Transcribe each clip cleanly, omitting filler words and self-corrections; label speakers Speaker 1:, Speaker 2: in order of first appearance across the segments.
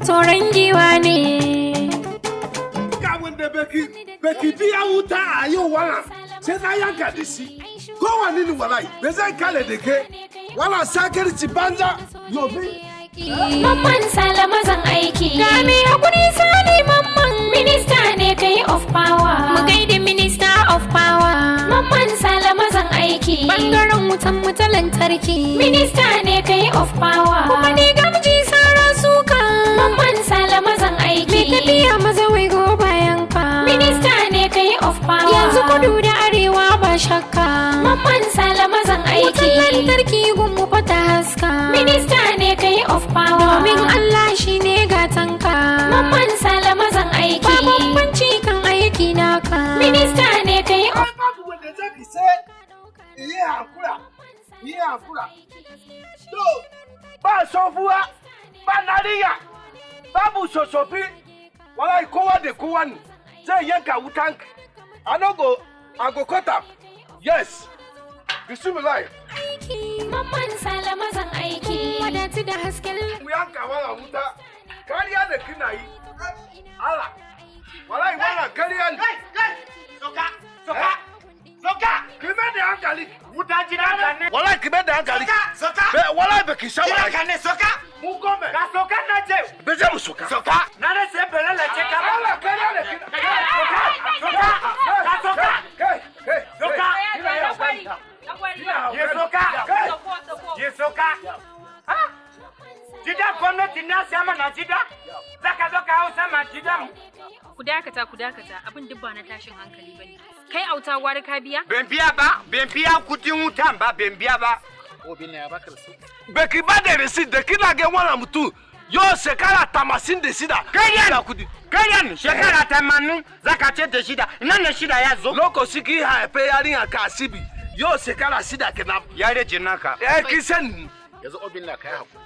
Speaker 1: tsoron giwa ne.
Speaker 2: Ga wanda baki biya wuta a yau wala sai na yanka da shi. Kowane ni wallahi bai zai kale da ke wala sakarci banza yobe.
Speaker 1: Mamman Salama zan aiki. Game hakuri Sali Mamman. Minista ne kai of power. Mu gaida Minister of power. Mamman Salama zan aiki. Bangaren wutan lantarki. Minista ne kai of power. Kuma ni gamji sara suka. Mamman Salama zan aiki. Me tafiya maza wai go bayan ka. Minista ne kai of power. Yanzu kudu da arewa ba shakka. Mamman Salama zan aiki. Wutan lantarki gunmu fata haska. Minista ne kai of power. Domin Allah shi ne gatanka. Mamman Salama zan aiki. Ba bambanci kan aiki naka. Minista ne kai of power.
Speaker 2: Babu wanda zaki sai yi hakura. To ba sofuwa ba nariya babu sosofi wallahi kowa da kowa ne zai yanka wutan. I go cut up. Yes. Bismillah.
Speaker 1: Mamman Salama zan aiki. Wadatu da hasken.
Speaker 2: Mu yanka wala wuta. Kariya da kina yi. Allah. Wallahi wannan kariya ne. Soka. Kime da hankali.
Speaker 3: Wuta jira ka ne.
Speaker 2: Wallahi kime da hankali.
Speaker 3: Soka.
Speaker 2: Wallahi baki sha
Speaker 3: Jira ka ne soka.
Speaker 2: Mu gome.
Speaker 3: Ka soka na je.
Speaker 2: Be je mu soka.
Speaker 3: Soka. Na ne sai bele la je ka.
Speaker 2: Allah kariya da kina.
Speaker 3: Soka. Ka soka.
Speaker 2: Kai.
Speaker 3: Soka. Ye soka. Ha? Jida gwamnati na sama na jida. Zaka zo ka hausa ma jida mu.
Speaker 4: Ku dakata abin duk ba na tashin hankali bane. Kai auta gwari ka biya?
Speaker 3: Ben biya kudin wutan ba ben biya ba.
Speaker 5: Obin ya baka da su.
Speaker 2: Baki ba da receipt da kina ga wannan mutum. Yo shekara 86.
Speaker 3: Kayan shekara 80 zaka ce da shida. Ina ne shida ya zo.
Speaker 2: Lokaci ki haife yarinya ka asibi. Yo shekara 6 kenan.
Speaker 3: Ya rage naka.
Speaker 2: Ki sani.
Speaker 5: Yanzu obin na kai haku.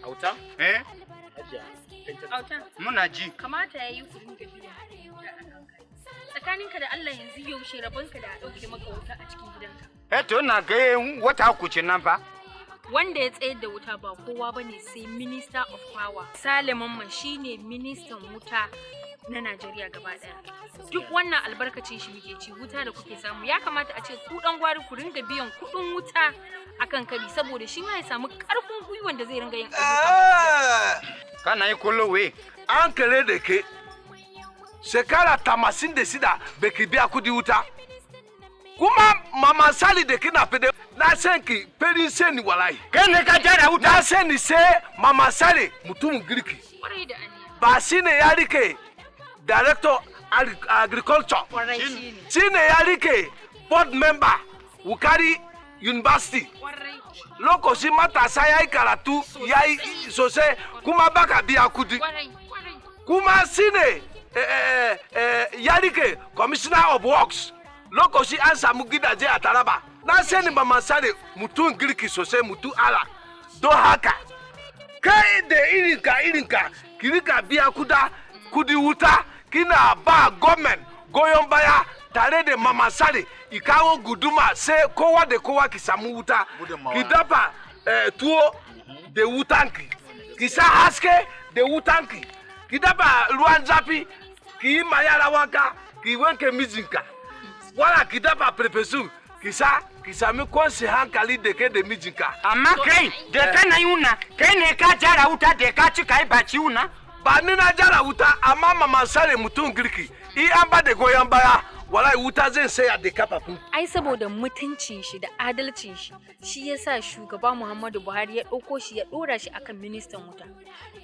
Speaker 5: Auta? Hajiya.
Speaker 4: Auta.
Speaker 3: Muna ji.
Speaker 4: Kamata yayi ku dinga biya. Tsakaninka da Allah yanzu yaushe rabonka da a dauke maka wuta a cikin gidanka.
Speaker 3: To na ga wata kucin nan fa.
Speaker 4: Wanda ya tsayar da wuta ba kowa bane sai Minister of Power. Mamman shine ministan wuta na Najeriya gaba daya. Duk wannan albarkacin shi muke ci wuta da kuke samu. Ya kamata a ce ku dan gwari ku ringa biyan kudin wuta akan kari saboda shi ma ya samu karfin gwiwan da zai ringa yin ayyuka.
Speaker 3: Kana yi kullowe.
Speaker 2: An kare da ke shekara 86 baki biya kudi wuta. Kuma mama Sali da kina fide na san ki perin seni wallahi.
Speaker 3: Kai ne ka jara wuta.
Speaker 2: Na sani sai mama Sali mutumin girki.
Speaker 4: Kwarai da aniya.
Speaker 2: Ba shine ya rike director agriculture.
Speaker 4: Kwarai shine.
Speaker 2: Shine ya rike board member Wukari University.
Speaker 4: Kwarai.
Speaker 2: Lokaci matasa ya yi karatu ya yi sosai kuma baka biya kudi.
Speaker 4: Kwarai.
Speaker 2: Kuma shine ya rike commissioner of works. Lokaci an samu gidaje a Taraba. Na sani mama Sali mutum girki sosai mutum ala. Don haka kai da irinka ki rika biya kudi wuta kina ba government goyon baya tare da mama Sali ikawo guduma sai kowa da kowa ki samu wuta ki dafa tuwo da wutanki ki sa haske da wutanki ki dafa ruwan zafi ki yi ma yara wanka ki wanke mijinka wala ki dafa pepesu ki sami kwanci hankali da ke da mijinka.
Speaker 3: Amma kai da kana yuna kai ne ka jara wuta da ka ci kai baci yuna.
Speaker 2: Ba ni na jara wuta amma mama Sali mutum girki an ba da goyon baya wallahi wuta zai saya da kafafu.
Speaker 4: Ai saboda mutuncin shi da adalcin shi yasa shugaba Muhammadu Buhari ya dauko shi ya dora shi akan ministan wuta.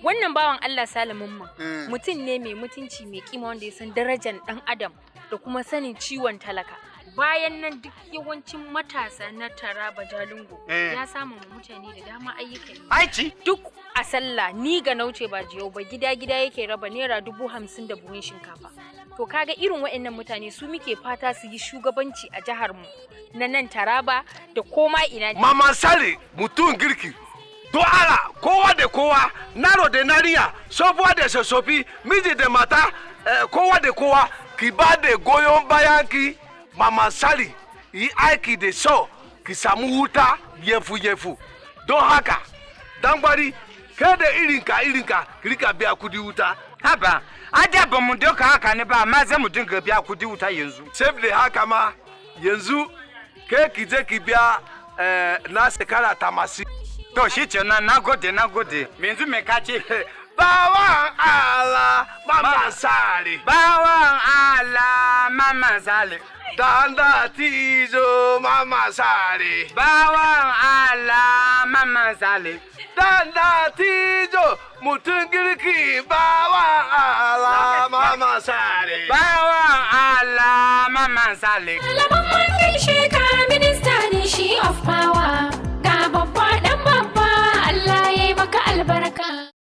Speaker 4: Wannan bawan Allah Salamin mutum ne mai mutunci mai kima wanda ya san darajar dan adam da kuma sanin ciwon talaka. Bayan nan duk yawancin matasa na Taraba Jalingo ya samu mutane da dama ayyukan yi.
Speaker 3: Aici
Speaker 4: duk a sallah ni ga nauce ba jiyau ba gida yake raba naira 50,000 da buhun shinkafa. To kaga irin waɗannan mutane su muke fata su yi shugabanci a jihar mu na nan Taraba da koma ina.
Speaker 2: Mama Sali mutum girki. Don Allah kowa da kowa naro da nariya sofuwa da sosofi miji da mata kowa da kowa ki ba da goyon bayan ki Mama Sali yi aiki da so ki samu wuta yefu. Don haka dan gwari kada irinka kirika biya kudi wuta.
Speaker 3: Haba, ada ba mu doka haka ne ba, amma zai mu dinga biya kudi wuta yanzu.
Speaker 2: Saboda haka ma yanzu kai ki je ki biya na shekara tamasi.
Speaker 3: To shi ce na gode. Yanzu me ka ce?
Speaker 2: Bawan Allah mama sare.
Speaker 3: Bawan Allah mama sale.
Speaker 2: Danda tijo mama sare.
Speaker 3: Bawan Allah mama sale.
Speaker 2: Danda tijo mutun girki bawan Allah mama sare.
Speaker 3: Bawan Allah mama sale.
Speaker 1: Salaman man gaishe ka minista ne shi of power.